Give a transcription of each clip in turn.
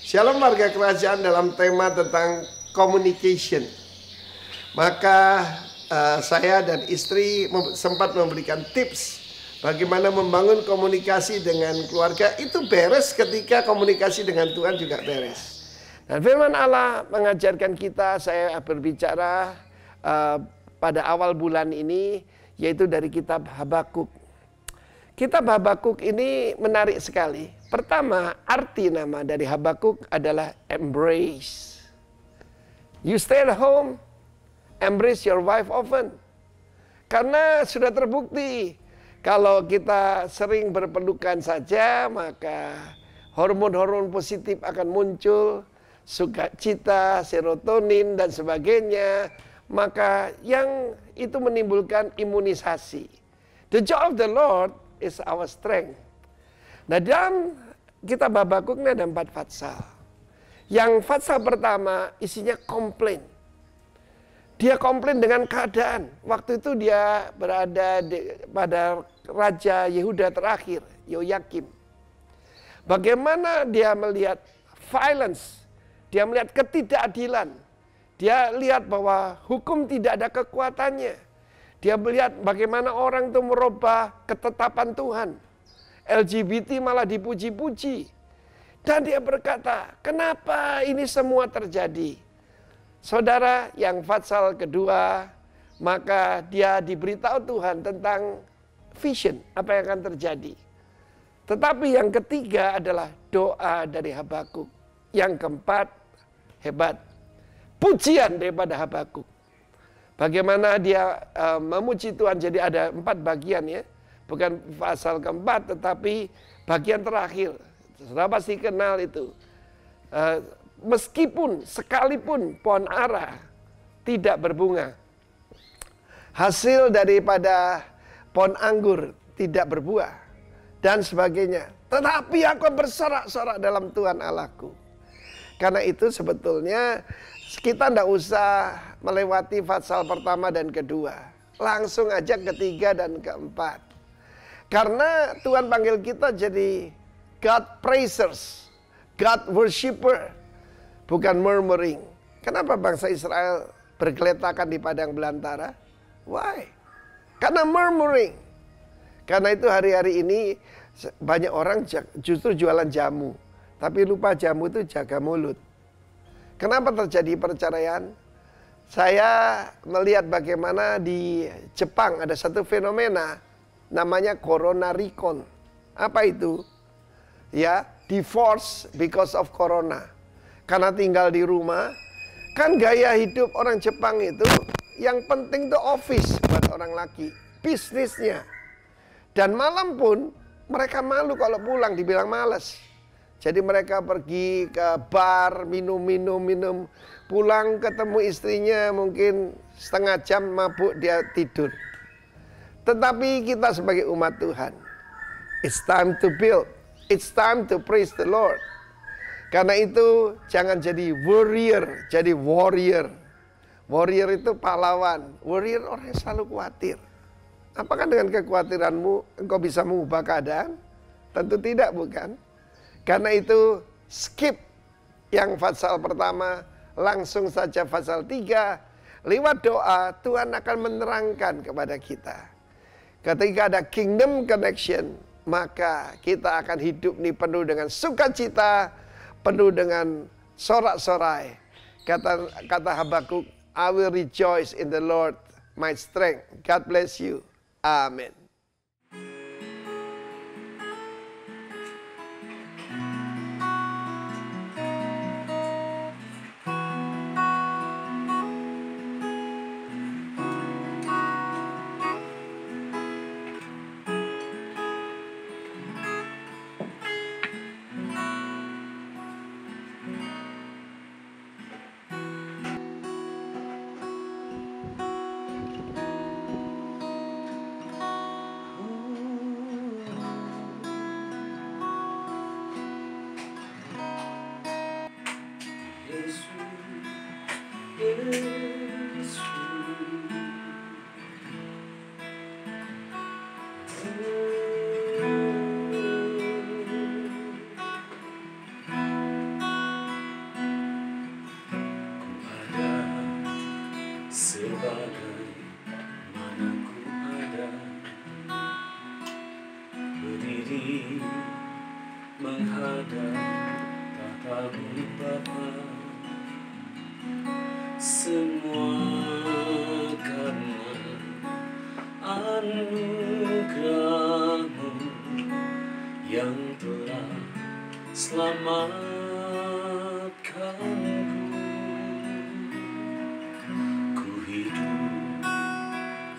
Shalom warga kerajaan dalam tema tentang communication. Maka saya dan istri sempat memberikan tips bagaimana membangun komunikasi dengan keluarga. Itu beres ketika komunikasi dengan Tuhan juga beres. Dan firman Allah mengajarkan kita, saya berbicara pada awal bulan ini, yaitu dari kitab Habakuk. Kitab Habakuk ini menarik sekali. Pertama, arti nama dari Habakuk adalah embrace. You stay at home, embrace your wife often. Karena sudah terbukti, kalau kita sering berpelukan saja, maka hormon-hormon positif akan muncul, sukacita, serotonin, dan sebagainya. Maka yang itu menimbulkan imunisasi. The joy of the Lord is our strength. Nah, dalam kitab Habakuk ini ada 4 fatsal. Yang fatsal pertama isinya komplain. Dia komplain dengan keadaan. Waktu itu dia berada pada Raja Yehuda terakhir, Yoyakim. Bagaimana dia melihat violence, dia melihat ketidakadilan. Dia lihat bahwa hukum tidak ada kekuatannya. Dia melihat bagaimana orang itu merubah ketetapan Tuhan. LGBT malah dipuji-puji. Dan dia berkata, kenapa ini semua terjadi? Saudara, yang fatsal kedua, maka dia diberitahu Tuhan tentang vision, apa yang akan terjadi. Tetapi yang ketiga adalah doa dari Habakuk. Yang keempat, hebat, pujian daripada Habakuk. Bagaimana dia memuji Tuhan, jadi ada 4 bagian ya. Bukan pasal keempat, tetapi bagian terakhir. Saudara pasti kenal itu. Meskipun sekalipun pohon ara tidak berbunga, hasil daripada pohon anggur tidak berbuah, dan sebagainya. Tetapi aku bersorak-sorak dalam Tuhan Allahku. Karena itu sebetulnya kita tidak usah melewati fatsal pertama dan kedua. Langsung aja ketiga dan keempat. Karena Tuhan panggil kita jadi God praisers, God worshipper, bukan murmuring. Kenapa bangsa Israel bergeletakan di padang belantara? Why? Karena murmuring. Karena itu hari-hari ini banyak orang justru jualan jamu. Tapi lupa jamu itu jaga mulut. Kenapa terjadi perceraian? Saya melihat bagaimana di Jepang ada satu fenomena namanya corona recon. Apa itu? Ya, divorce because of corona. Karena tinggal di rumah. Kan gaya hidup orang Jepang itu yang penting tuh office buat orang laki, bisnisnya. Dan malam pun mereka malu kalau pulang dibilang malas. Jadi mereka pergi ke bar, minum. Pulang ketemu istrinya mungkin setengah jam mabuk dia tidur. Tetapi kita sebagai umat Tuhan, it's time to build, it's time to praise the Lord. Karena itu jangan jadi warrior, jadi warrior. Warrior itu pahlawan, warrior orang yang selalu khawatir. Apakah dengan kekhawatiranmu engkau bisa mengubah keadaan? Tentu tidak, bukan? Karena itu skip yang fatsal pertama, langsung saja fatsal 3. Lewat doa Tuhan akan menerangkan kepada kita. Ketika ada kingdom connection, maka kita akan hidup ini penuh dengan sukacita, penuh dengan sorak-sorai. Kata Habakuk, I will rejoice in the Lord, my strength. God bless you. Amen. selamatkanku. Ku hidup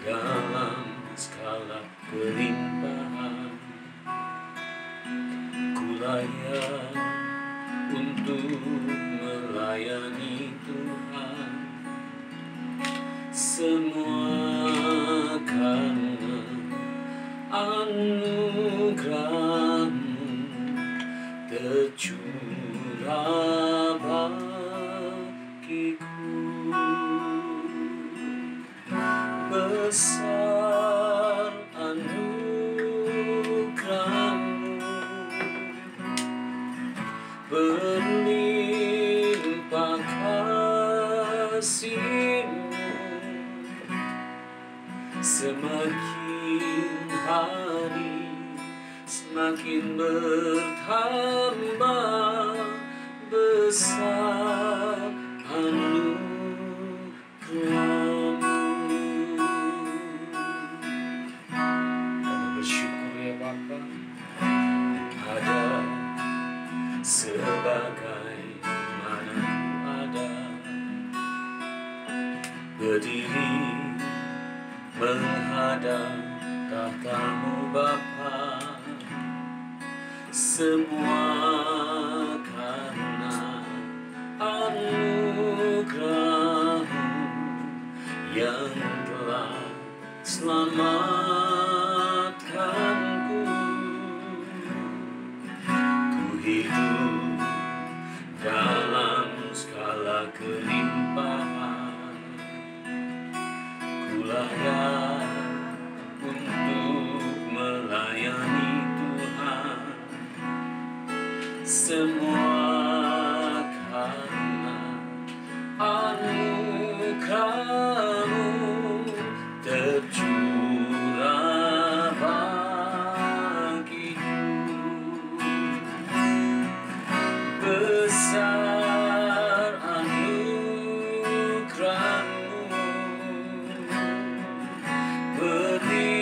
dalam skala kelimpahan, ku layak untuk melayani Tuhan. Semua karena anugerah-Mu tercurah bagiku. Besar anugerah-Mu, berlimpah kasih-Mu, semakin hari semakin bertambah besar anugerah-Mu. Kami bersyukur ya Bapa, ada sebagaimana Ku ada, berdiri menghadap tahta-Mu Bapa. Semua karena anugerah-Mu yang telah selamatkanku. Ku hidup dalam skala kelimpahan, ku layak untuk melayani Tuhan. Semua karena anugerah-Mu tercurah bagiku. Besar anugerah-Mu, berlimpah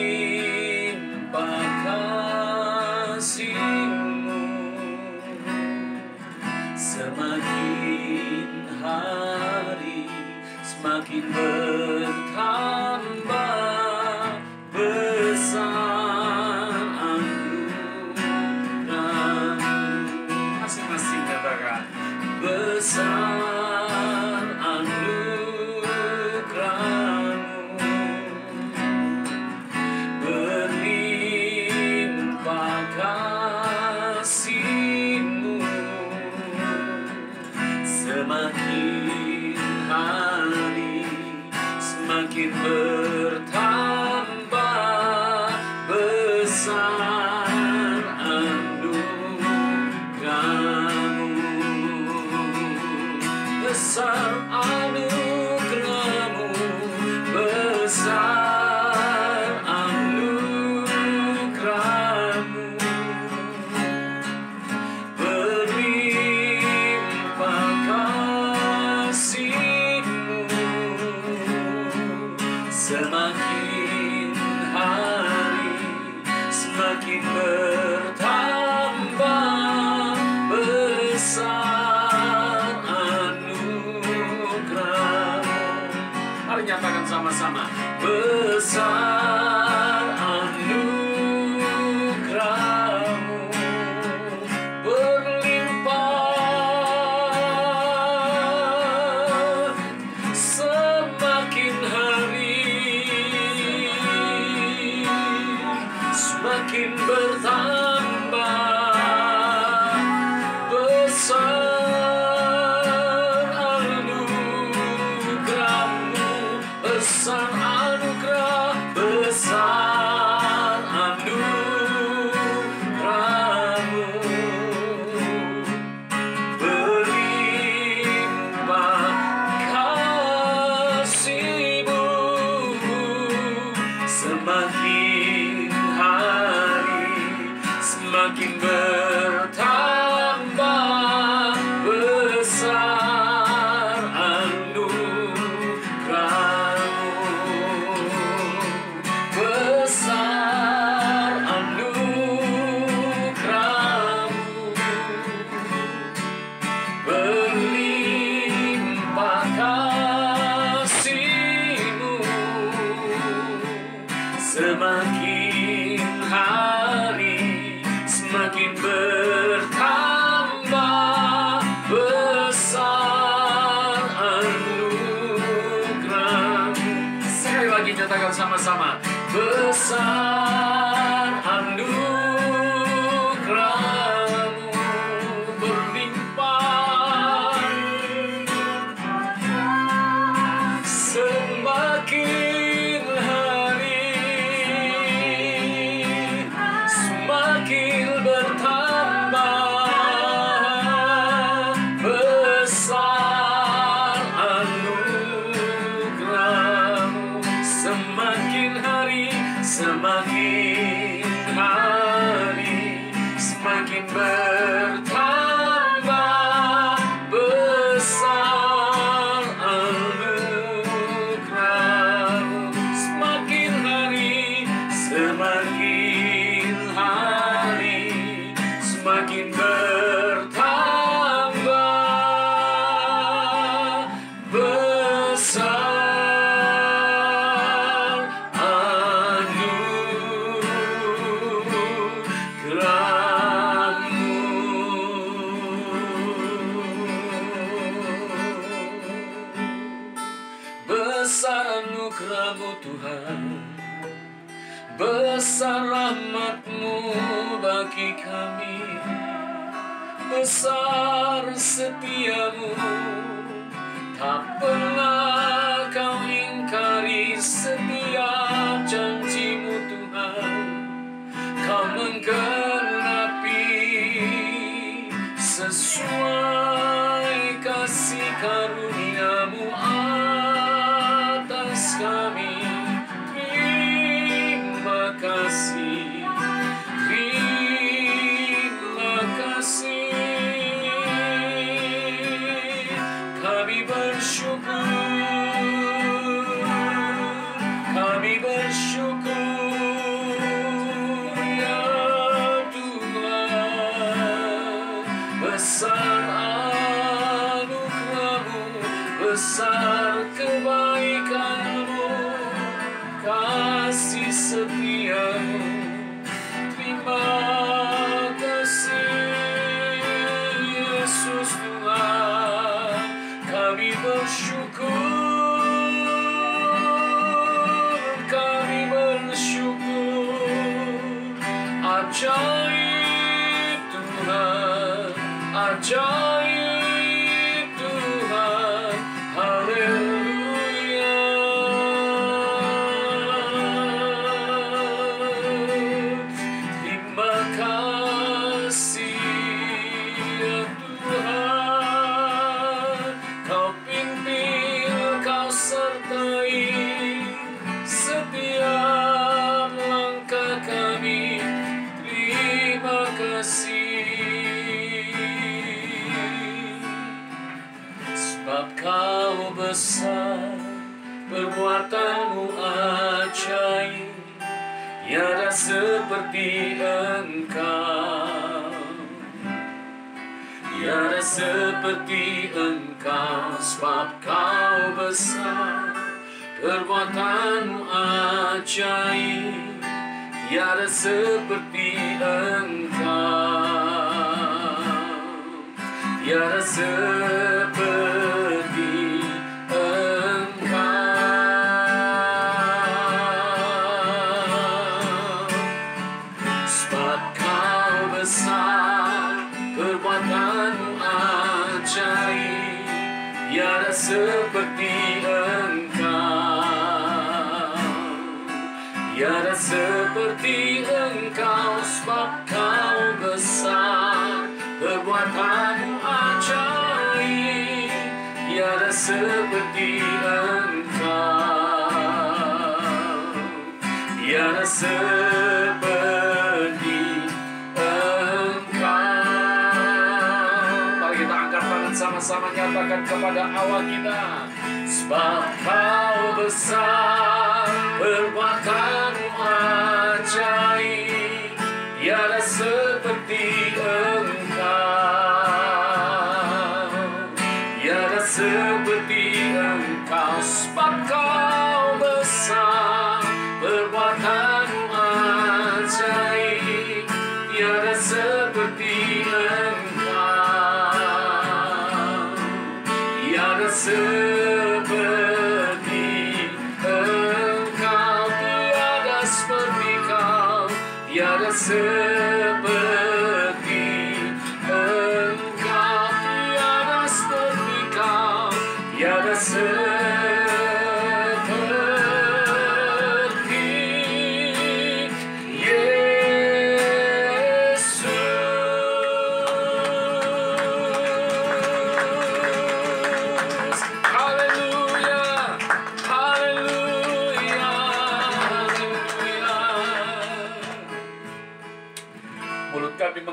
kasih-Mu, semakin hari semakin bertambah besar anugerah-Mu. Masing-masing katakan, besar anugerah-Mu, berlimpah kasih-Mu, semakin hari semakin bertambah besar anugerah-Mu. Besar anugerah-Mu, besar anugerah-Mu, berlimpah kasih-Mu, semakin hari semakin bertambah besar anugerah-Mu. Mari nyatakan sama-sama, besar anugerah-Mu, berlimpah semakin hari semakin bertambah besar anugerah-Mu, besar anugerah, besar anugerah-Mu, berlimpah kasih-Mu, semakin hari semakin bertambah besar anugerah-Mu, besar anugerah-Mu, Semakin hari semakin bertambah besar anugerah-Mu. Sekali lagi nyatakan sama-sama. Besar anugerah-Mu berlimpah. Semakin hari semakin bertambah besar anugerah-Mu. Semakin hari semakin bertambah besar anugerah-Mu. Semakin hari semakin bertambah besar anugerah-Mu. Besar anugerah-Mu Tuhan, besar rahmat-Mu bagi kami, besar setia-Mu, tak pernah Kau ingkari setiap janji-Mu Tuhan. Kau menggenapi sesuai kasih karunia-Mu atas kami. Terima kasih, terima kasih. Kami bersyukur ya Tuhan. Besar anugerah-Mu, besar kebaikan-Mu, kasih setia-Mu. Terima kasih Yesus Tuhan. Kami bersyukur, ajaib Tuhan, ajaib Tuhan, haleluya. Terima kasih ya Tuhan, Kau pimpin, Kau sertai setiap langkah kami. Terima kasih, sebab Kau besar, perbuatan-Mu ajaib, tiada seperti Engkau, tiada seperti Engkau. Sebab Kau besar, perbuatan-Mu ajaib, tiada seperti Engkau, tiada seperti Engkau. Sebab Kau besar, perbuatan-Mu ajaib, tiada seperti Engkau, tiada seperti Engkau. Sebab Kau besar, perbuatan-Mu ajaib, tiada seperti Engkau, tiada seperti Engkau. Mari kita angkat tangan sama-sama, nyatakan kepada Allah kita. Sebab Kau besar, perbuatan-Mu ajaib, tiada seperti Engkau, tiada seperti Engkau. Sebab Kau besar, perbuatan tiada seperti Engkau, tiada seperti Kau, tiada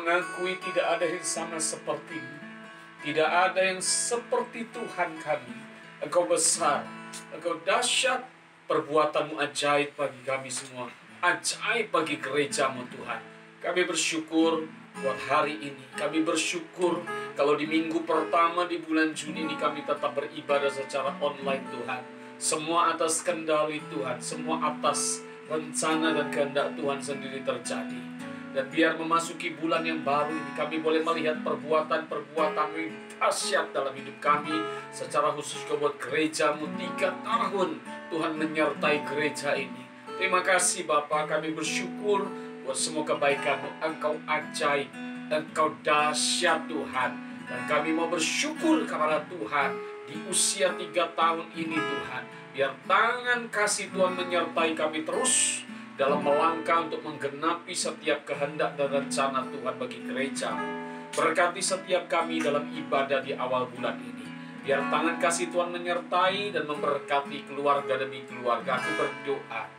mengakui tidak ada yang sama seperti-Mu. Tidak ada yang seperti Tuhan kami. Engkau besar, Engkau dahsyat, perbuatan-Mu ajaib bagi kami semua. Ajaib bagi gereja-Mu Tuhan. Kami bersyukur buat hari ini. Kami bersyukur kalau di minggu pertama di bulan Juni ini kami tetap beribadah secara online Tuhan. Semua atas kendali Tuhan, semua atas rencana dan kehendak Tuhan sendiri terjadi. Dan biar memasuki bulan yang baru ini kami boleh melihat perbuatan-perbuatan yang dahsyat dalam hidup kami. Secara khusus buat gereja-Mu 3 tahun Tuhan menyertai gereja ini. Terima kasih Bapa, kami bersyukur buat semua kebaikan-Mu. Engkau ajaib, Engkau dahsyat Tuhan. Dan kami mau bersyukur kepada Tuhan di usia 3 tahun ini Tuhan. Biar tangan kasih Tuhan menyertai kami terus dalam melangkah untuk menggenapi setiap kehendak dan rencana Tuhan bagi gereja. Berkati setiap kami dalam ibadah di awal bulan ini. Biar tangan kasih Tuhan menyertai dan memberkati keluarga demi keluarga. Aku berdoa,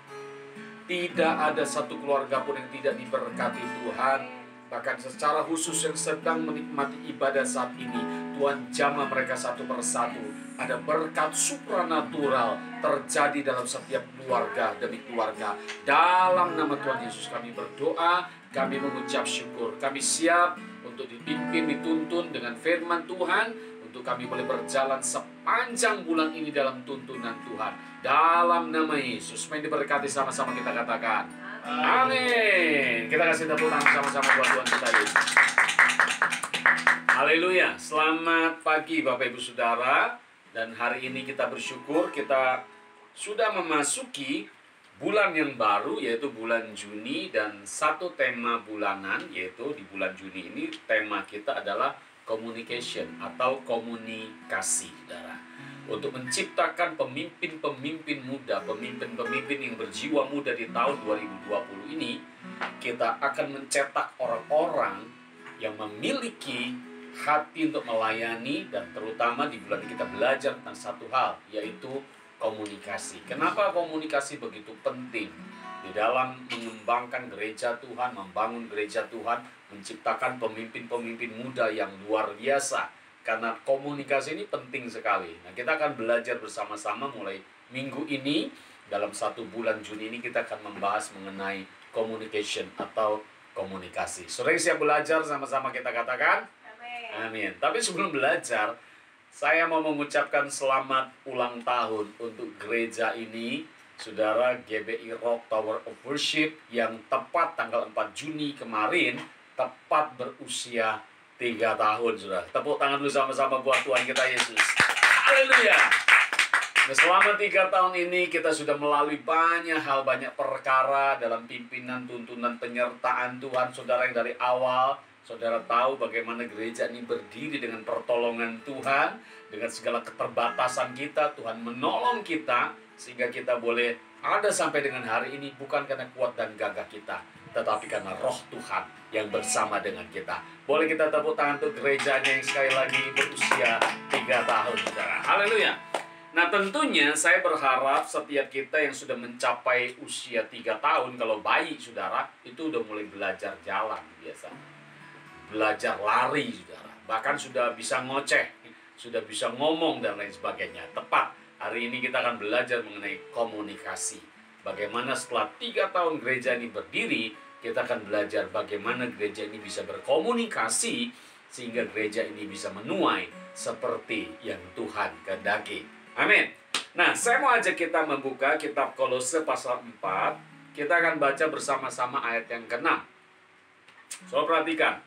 tidak ada satu keluarga pun yang tidak diberkati Tuhan. Bahkan secara khusus yang sedang menikmati ibadah saat ini, Tuhan jamah mereka satu persatu. Ada berkat supranatural terjadi dalam setiap keluarga demi keluarga. Dalam nama Tuhan Yesus kami berdoa, kami mengucap syukur. Kami siap untuk dipimpin, dituntun dengan firman Tuhan, untuk kami boleh berjalan sepanjang bulan ini dalam tuntunan Tuhan. Dalam nama Yesus, mari diberkati sama-sama kita katakan. Amin. Kita kasih tepuk tangan sama-sama buat Tuhan kita Yesus. Haleluya. Selamat pagi Bapak Ibu Saudara. Dan hari ini kita bersyukur kita sudah memasuki bulan yang baru, yaitu bulan Juni. Dan satu tema bulanan, yaitu di bulan Juni ini tema kita adalah communication atau komunikasi, saudara. Untuk menciptakan pemimpin-pemimpin muda, pemimpin-pemimpin yang berjiwa muda di tahun 2020 ini, kita akan mencetak orang-orang yang memiliki hati untuk melayani, dan terutama di bulan ini kita belajar tentang satu hal, yaitu komunikasi. Kenapa komunikasi begitu penting di dalam mengembangkan gereja Tuhan, membangun gereja Tuhan, menciptakan pemimpin-pemimpin muda yang luar biasa? Karena komunikasi ini penting sekali. Nah, kita akan belajar bersama-sama mulai minggu ini. Dalam satu bulan Juni ini kita akan membahas mengenai communication atau komunikasi. Saudara siap belajar sama-sama kita katakan? Amin. Tapi sebelum belajar, saya mau mengucapkan selamat ulang tahun untuk gereja ini, saudara, GBI Rock Tower of Worship, yang tepat tanggal 4 Juni kemarin, tepat berusia 3 tahun, saudara. Tepuk tangan dulu sama-sama buat Tuhan kita Yesus. Haleluya. Nah, selama 3 tahun ini kita sudah melalui banyak hal, banyak perkara dalam pimpinan, tuntunan, penyertaan Tuhan, saudara, yang dari awal saudara tahu bagaimana gereja ini berdiri dengan pertolongan Tuhan, dengan segala keterbatasan kita, Tuhan menolong kita, sehingga kita boleh ada sampai dengan hari ini, bukan karena kuat dan gagah kita, tetapi karena roh Tuhan yang bersama dengan kita. Boleh kita tepuk tangan untuk gerejanya yang sekali lagi berusia 3 tahun, saudara. Haleluya. Nah, tentunya saya berharap setiap kita yang sudah mencapai usia 3 tahun, kalau bayi, saudara, itu udah mulai belajar jalan biasa. Belajar lari, saudara. Bahkan sudah bisa ngoceh, sudah bisa ngomong dan lain sebagainya. Tepat, hari ini kita akan belajar mengenai komunikasi. Bagaimana setelah 3 tahun gereja ini berdiri, kita akan belajar bagaimana gereja ini bisa berkomunikasi sehingga gereja ini bisa menuai seperti yang Tuhan kehendaki. Amin. Nah, saya mau ajak kita membuka kitab Kolose pasal 4. Kita akan baca bersama-sama ayat yang ke-6. So, perhatikan.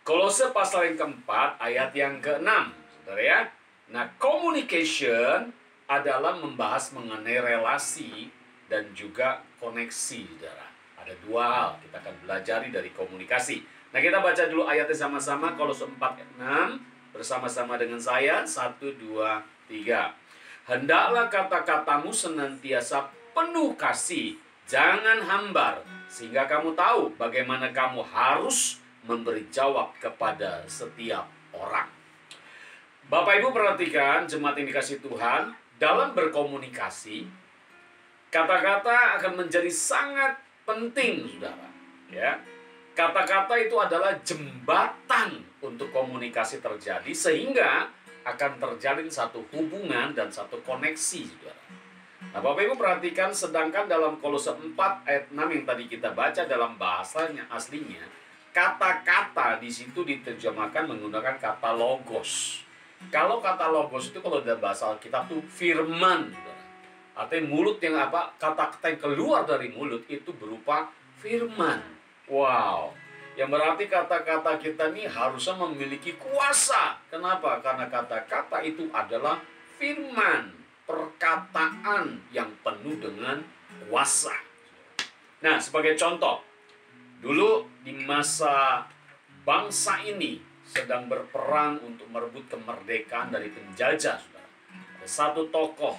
Kolose pasal yang keempat, ayat yang ke-6, saudara ya. Nah, communication adalah membahas mengenai relasi dan juga koneksi, saudara. Ada dua hal kita akan belajari dari komunikasi. Nah, kita baca dulu ayatnya sama-sama, Kolose 4 ayat 6 bersama-sama dengan saya. 1, 2, 3. Hendaklah kata-katamu senantiasa penuh kasih, jangan hambar, sehingga kamu tahu bagaimana kamu harus memberi jawab kepada setiap orang. Bapak Ibu perhatikan, jemaat yang dikasihi Tuhan, dalam berkomunikasi, kata-kata akan menjadi sangat penting, saudara. Ya, kata-kata itu adalah jembatan untuk komunikasi terjadi, sehingga akan terjalin satu hubungan dan satu koneksi, saudara. Nah, Bapak Ibu perhatikan, sedangkan dalam Kolose 4 ayat 6 yang tadi kita baca dalam bahasanya aslinya, kata-kata di situ diterjemahkan menggunakan kata logos. Kalau kata logos itu kalau dalam bahasa Alkitab itu firman, saudara. Artinya mulut yang apa? Kata-kata yang keluar dari mulut itu berupa firman. Wow. Yang berarti kata-kata kita ini harusnya memiliki kuasa. Kenapa? Karena kata-kata itu adalah firman, perkataan yang penuh dengan kuasa. Nah, sebagai contoh, dulu di masa bangsa ini sedang berperang untuk merebut kemerdekaan dari penjajah, saudara. Ada satu tokoh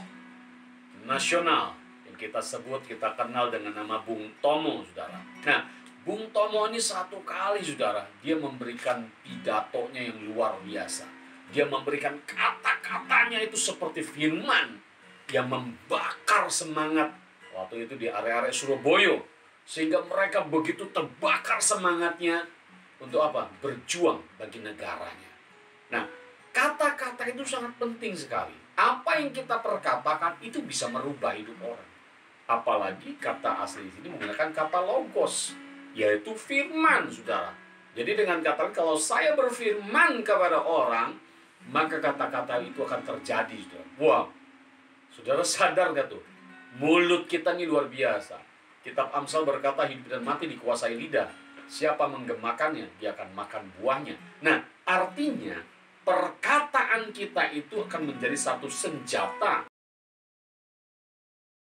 nasional yang kita sebut, kita kenal dengan nama Bung Tomo, saudara. Nah, Bung Tomo ini satu kali, saudara, dia memberikan pidatonya yang luar biasa. Dia memberikan kata-katanya itu seperti firman yang membakar semangat waktu itu di area-area Surabaya. Sehingga mereka begitu terbakar semangatnya untuk apa? Berjuang bagi negaranya. Nah, kata-kata itu sangat penting sekali. Apa yang kita perkatakan itu bisa merubah hidup orang. Apalagi kata asli di sini menggunakan kata logos, yaitu firman, saudara. Jadi dengan kata, kalau saya berfirman kepada orang, maka kata-kata itu akan terjadi, saudara. Wow, saudara sadar gak tuh? Mulut kita ini luar biasa. Kitab Amsal berkata, hidup dan mati dikuasai lidah. Siapa menggemakannya, dia akan makan buahnya. Nah, artinya perkataan kita itu akan menjadi satu senjata.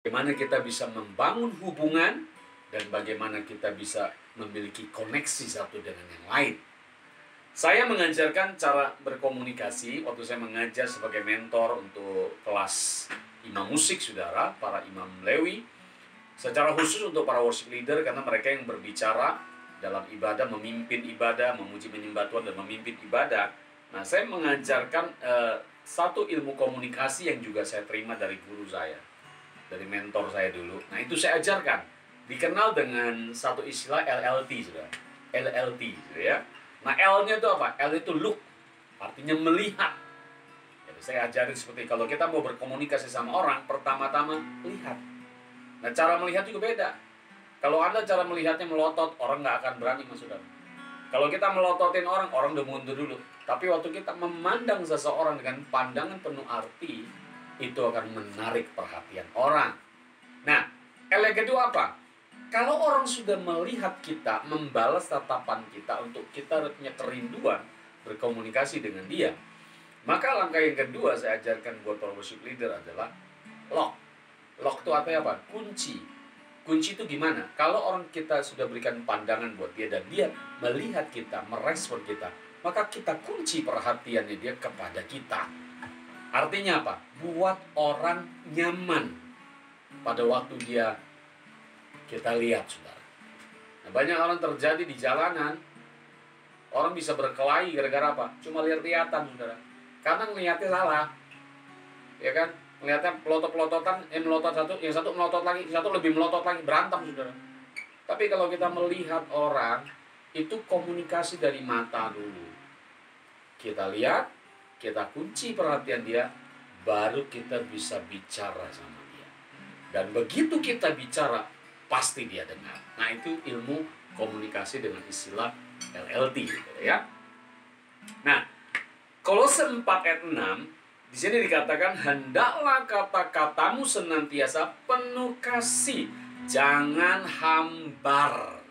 Bagaimana kita bisa membangun hubungan dan bagaimana kita bisa memiliki koneksi satu dengan yang lain. Saya mengajarkan cara berkomunikasi waktu saya mengajar sebagai mentor untuk kelas imam musik, saudara, para imam Lewi. Secara khusus untuk para worship leader, karena mereka yang berbicara dalam ibadah, memimpin ibadah, memuji menyembah Tuhan dan memimpin ibadah. Nah, saya mengajarkan satu ilmu komunikasi yang juga saya terima dari guru saya, dari mentor saya dulu. Nah, itu saya ajarkan. Dikenal dengan satu istilah LLT, saudara. LLT, ya. Nah, L-nya itu apa? L itu look, artinya melihat. Jadi saya ajarin seperti kalau kita mau berkomunikasi sama orang, pertama-tama lihat. Nah, cara melihat juga beda. Kalau Anda cara melihatnya melotot, orang nggak akan berani, mas saudara. Kalau kita melototin orang, orang udah mundur dulu. Tapi waktu kita memandang seseorang dengan pandangan penuh arti, itu akan menarik perhatian orang. Nah, L yang kedua apa? Kalau orang sudah melihat kita, membalas tatapan kita untuk kita punya kerinduan berkomunikasi dengan dia, maka langkah yang kedua saya ajarkan buat para worship leader adalah lock. Lock itu apa? Kunci. Kunci itu gimana? Kalau orang kita sudah berikan pandangan buat dia dan dia melihat kita, merespon kita, maka kita kunci perhatiannya dia kepada kita. Artinya apa? Buat orang nyaman pada waktu dia kita lihat, saudara. Nah, banyak orang terjadi di jalanan, orang bisa berkelahi gara-gara apa? Cuma lihat-lihatan, saudara. Karena ngelihatnya salah, ya kan? Ngelihatnya pelotot-pelototan, melotot satu, yang satu melotot lagi, yang satu lebih melotot lagi, berantem, saudara. Tapi kalau kita melihat orang, itu komunikasi dari mata dulu. Kita lihat, kita kunci perhatian dia, baru kita bisa bicara sama dia. Dan begitu kita bicara, pasti dia dengar. Nah, itu ilmu komunikasi dengan istilah LLT, gitu ya. Nah, Kolose 4 ayat 6 di sini dikatakan, hendaklah kata-katamu senantiasa penuh kasih, jangan hambar,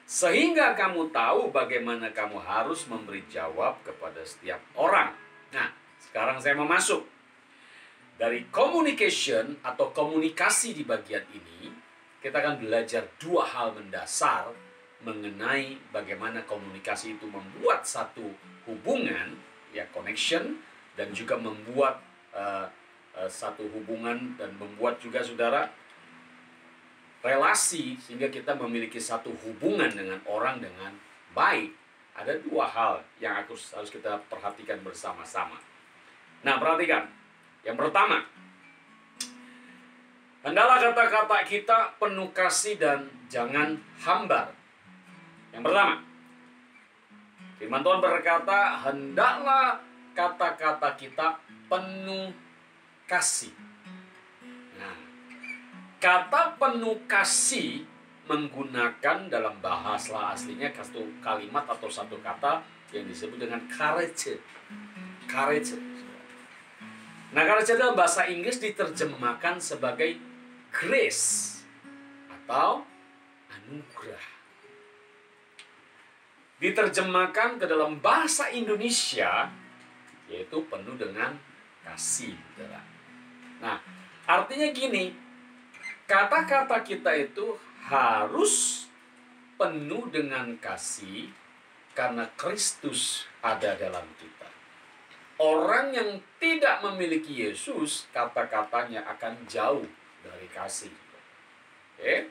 sehingga kamu tahu bagaimana kamu harus memberi jawab kepada setiap orang. Nah, sekarang saya mau masuk dari communication atau komunikasi di bagian ini. kita akan belajar dua hal mendasar mengenai bagaimana komunikasi itu membuat satu hubungan, ya, connection, dan juga membuat satu hubungan dan membuat juga saudara relasi sehingga kita memiliki satu hubungan dengan orang dengan baik. Ada dua hal yang harus kita perhatikan bersama-sama. Nah, perhatikan. Yang pertama, hendaklah kata-kata kita penuh kasih dan jangan hambar. Yang pertama, firman Tuhan berkata, hendaklah kata-kata kita penuh kasih. Nah, kata penuh kasih menggunakan dalam bahasa aslinya satu kalimat atau satu kata yang disebut dengan courage. Courage. Nah, courage dalam bahasa Inggris diterjemahkan sebagai grace atau anugerah. Diterjemahkan ke dalam bahasa Indonesia yaitu penuh dengan kasih. Nah, artinya gini, kata-kata kita itu harus penuh dengan kasih karena Kristus ada dalam kita. Orang yang tidak memiliki Yesus, kata-katanya akan jauh dari kasih. Oke?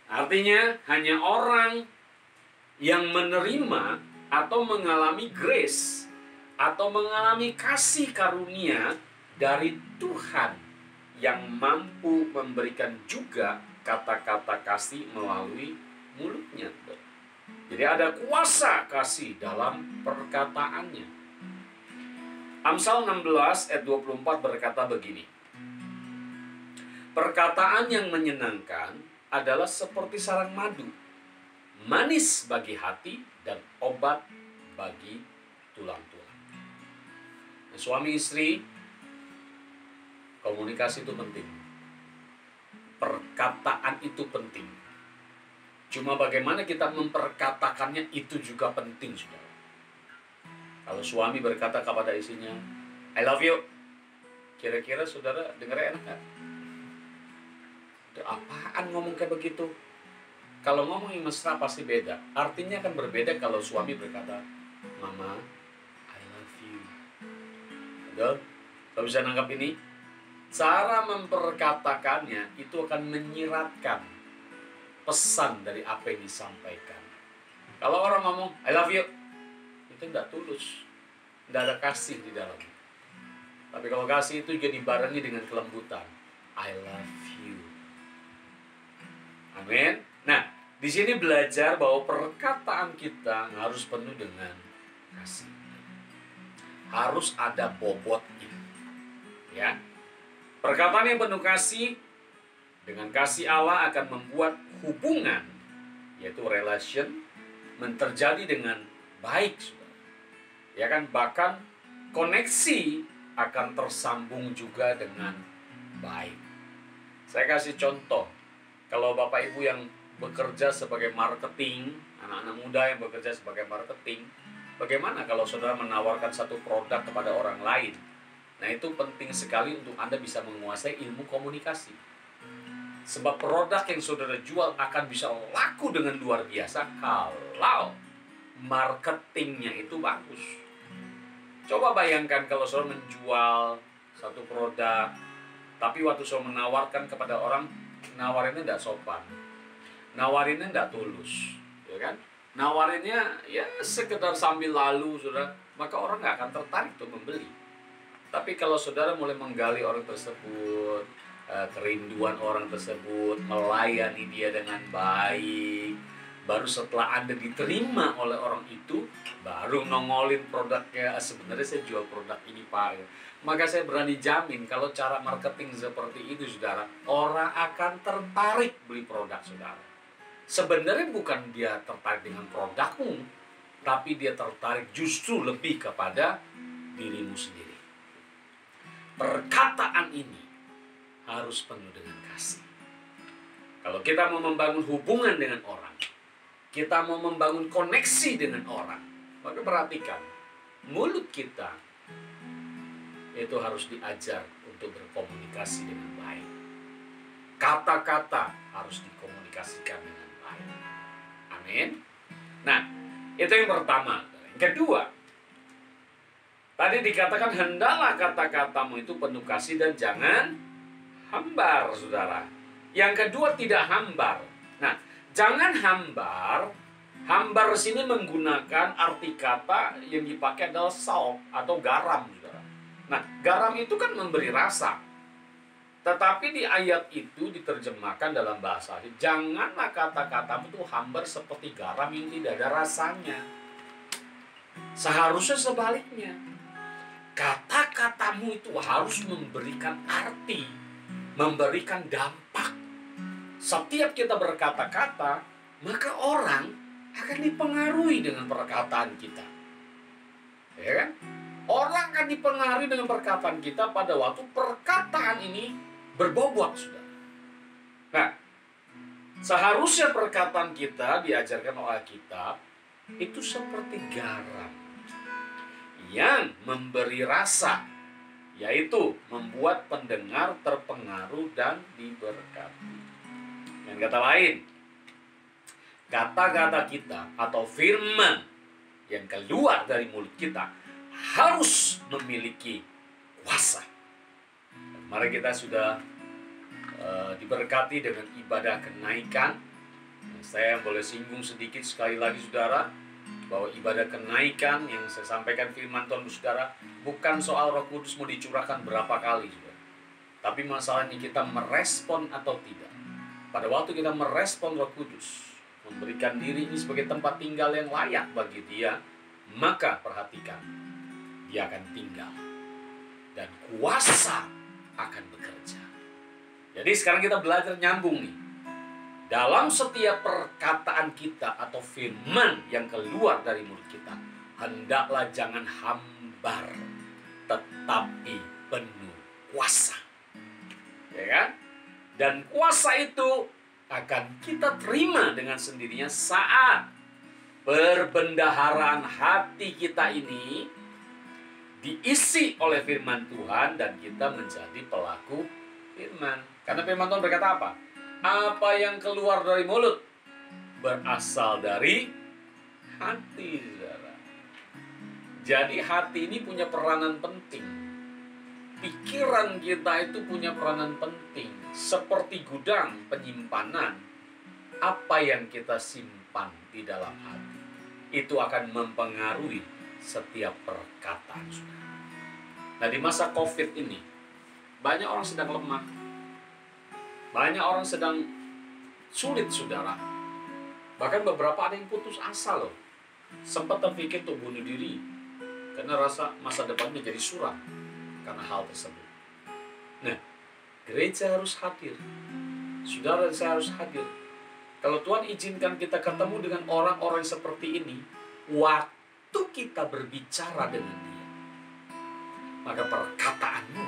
Artinya hanya orang yang menerima atau mengalami grace atau mengalami kasih karunia dari Tuhan yang mampu memberikan juga kata-kata kasih melalui mulutnya. Jadi ada kuasa kasih dalam perkataannya. Amsal 16 ayat 24 berkata begini. Perkataan yang menyenangkan adalah seperti sarang madu, manis bagi hati dan obat bagi tulang-tulang. Nah, suami istri, komunikasi itu penting. Perkataan itu penting. Cuma bagaimana kita memperkatakannya itu juga penting, saudara. Kalau suami berkata kepada istrinya, I love you, kira-kira saudara dengar enak gak? Apaan ngomong kayak begitu? Kalau ngomong yang mesra pasti beda. Artinya akan berbeda kalau suami berkata, Mama, I love you. Betul? Kalau bisa nangkap ini, cara memperkatakannya itu akan menyiratkan pesan dari apa yang disampaikan. Kalau orang ngomong, I love you, itu tidak tulus. Tidak ada kasih di dalamnya. Tapi kalau kasih itu juga dibarengi dengan kelembutan. I love you. Amin. Nah, di sini belajar bahwa perkataan kita harus penuh dengan kasih. Harus ada bobotnya. Ya. Perkataan yang penuh kasih dengan kasih Allah akan membuat hubungan, yaitu relation, terjadi dengan baik, saudara. Ya kan, bahkan koneksi akan tersambung juga dengan baik. Saya kasih contoh. Kalau Bapak Ibu yang bekerja sebagai marketing, anak-anak muda yang bekerja sebagai marketing, bagaimana kalau saudara menawarkan satu produk kepada orang lain? Nah, itu penting sekali untuk Anda bisa menguasai ilmu komunikasi. Sebab produk yang saudara jual akan bisa laku dengan luar biasa kalau marketingnya itu bagus. Coba bayangkan kalau saudara menjual satu produk, tapi waktu saudara menawarkan kepada orang, nawarinnya tidak sopan, nawarinnya tidak tulus, ya kan? Nawarinnya ya sekedar sambil lalu, saudara, maka orang nggak akan tertarik untuk membeli. Tapi kalau saudara mulai menggali orang tersebut, kerinduan orang tersebut, melayani dia dengan baik, baru setelah Anda diterima oleh orang itu, baru nongolin produknya. Sebenarnya saya jual produk ini, Pak. Maka saya berani jamin kalau cara marketing seperti itu, saudara, orang akan tertarik beli produk saudara. Sebenarnya bukan dia tertarik dengan produkmu, tapi dia tertarik justru lebih kepada dirimu sendiri. Perkataan ini harus penuh dengan kasih. Kalau kita mau membangun hubungan dengan orang, kita mau membangun koneksi dengan orang, maka perhatikan, mulut kita itu harus diajar untuk berkomunikasi dengan baik. kata-kata harus dikomunikasikan dengan baik. Amin. Nah, itu yang pertama. Yang kedua, tadi dikatakan hendaklah kata-katamu itu penuh kasih dan jangan hambar, saudara. Yang kedua, tidak hambar. Nah, jangan hambar. Hambar sini menggunakan arti kata yang dipakai adalah salt atau garam, saudara. Nah, garam itu kan memberi rasa. Tetapi di ayat itu diterjemahkan dalam bahasa, janganlah kata-katamu itu hambar seperti garam yang tidak ada rasanya. Seharusnya sebaliknya. Kata-katamu itu harus memberikan arti, memberikan dampak. Setiap kita berkata-kata, maka orang akan dipengaruhi dengan perkataan kita. Ya kan? Orang akan dipengaruhi dengan perkataan kita pada waktu perkataan ini berbobot, sudah. Nah, seharusnya perkataan kita diajarkan oleh Alkitab itu seperti garam yang memberi rasa, yaitu membuat pendengar terpengaruh dan diberkati. Dengan kata lain, kata-kata kita atau firman yang keluar dari mulut kita harus memiliki kuasa. Kemarin kita sudah diberkati dengan ibadah kenaikan. Saya boleh singgung sedikit sekali lagi, saudara, bahwa ibadah kenaikan yang saya sampaikan firman Tuhan, saudara, bukan soal Roh Kudus mau dicurahkan berapa kali, saudara. Tapi masalahnya kita merespon atau tidak. Pada waktu kita merespon Roh Kudus, memberikan diri ini sebagai tempat tinggal yang layak bagi Dia, maka perhatikan, Dia akan tinggal dan kuasa akan bekerja. Jadi sekarang kita belajar nyambung nih. Dalam setiap perkataan kita atau firman yang keluar dari mulut kita, hendaklah jangan hambar, tetapi penuh kuasa. Ya kan? Dan kuasa itu akan kita terima dengan sendirinya saat perbendaharaan hati kita ini diisi oleh firman Tuhan dan kita menjadi pelaku firman. Karena firman Tuhan berkata apa? Apa yang keluar dari mulut berasal dari hati, saudara. Jadi hati ini punya peranan penting. Pikiran kita itu punya peranan penting. Seperti gudang penyimpanan. Apa yang kita simpan di dalam hati itu akan mempengaruhi setiap perkataan, saudara. Nah, di masa COVID ini banyak orang sedang lemah, banyak orang sedang sulit, saudara. Bahkan beberapa ada yang putus asa loh, sempat terpikir untuk bunuh diri karena rasa masa depannya jadi suram karena hal tersebut. Nah, gereja harus hadir, saudara, saya harus hadir. Kalau Tuhan izinkan kita ketemu dengan orang-orang seperti ini, waktu kita berbicara dengan dia, maka perkataanmu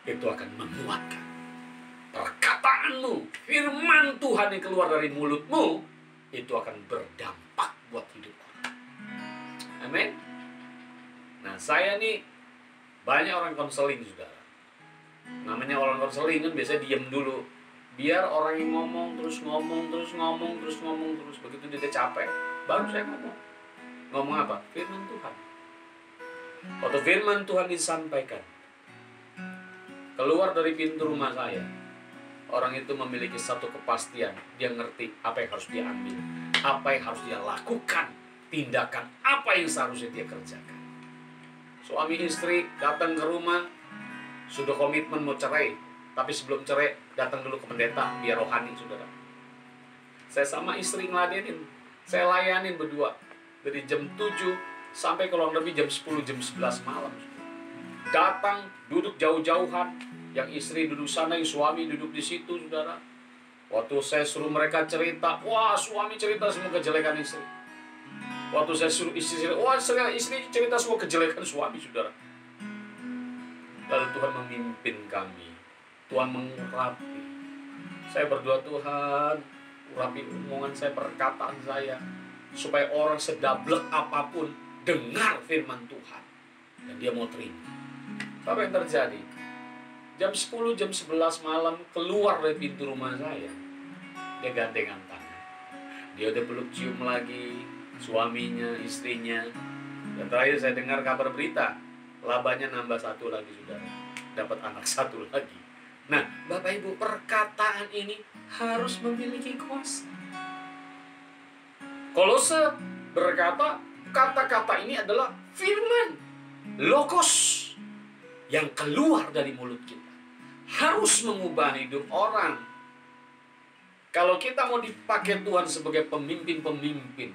itu akan menguatkan. Perkataanmu, firman Tuhan yang keluar dari mulutmu, itu akan berdampak buat hidup orang. Amin. Nah, saya nih banyak orang konseling, saudara. Namanya orang konseling kan biasanya diem dulu, biar orang yang ngomong terus. Begitu dia capek, baru saya ngomong. Ngomong apa? Firman Tuhan. Waktu firman Tuhan disampaikan, keluar dari pintu rumah saya, orang itu memiliki satu kepastian. Dia ngerti apa yang harus dia ambil, apa yang harus dia lakukan, tindakan apa yang seharusnya dia kerjakan. Suami istri datang ke rumah, sudah komitmen mau cerai, tapi sebelum cerai datang dulu ke pendeta biar rohani, saudara. Saya sama istri ngeladenin, saya layanin berdua dari jam 7 sampai kurang lebih jam 10, jam 11 malam. Datang, duduk jauh-jauhan, yang istri duduk sana, yang suami duduk di situ, saudara. Waktu saya suruh mereka cerita, wah, suami cerita semua kejelekan istri. Waktu saya suruh istri cerita, wah, istri cerita semua kejelekan suami, saudara. Lalu Tuhan memimpin kami, Tuhan mengurapi. Saya berdoa, Tuhan, urapi omongan saya, perkataan saya, supaya orang sedablek apapun dengar firman Tuhan dan dia mau terima. Apa yang terjadi? jam 10, jam 11 malam keluar dari pintu rumah saya, dia gandengan tangan. Dia udah peluk cium lagi suaminya, istrinya. Dan terakhir saya dengar kabar berita, labanya nambah satu lagi, sudah dapat anak satu lagi. Nah, Bapak Ibu, perkataan ini harus memiliki kuasa. Kolose berkata, kata-kata ini adalah firman, logos, yang keluar dari mulut kita. Harus mengubah hidup orang. Kalau kita mau dipakai Tuhan sebagai pemimpin-pemimpin,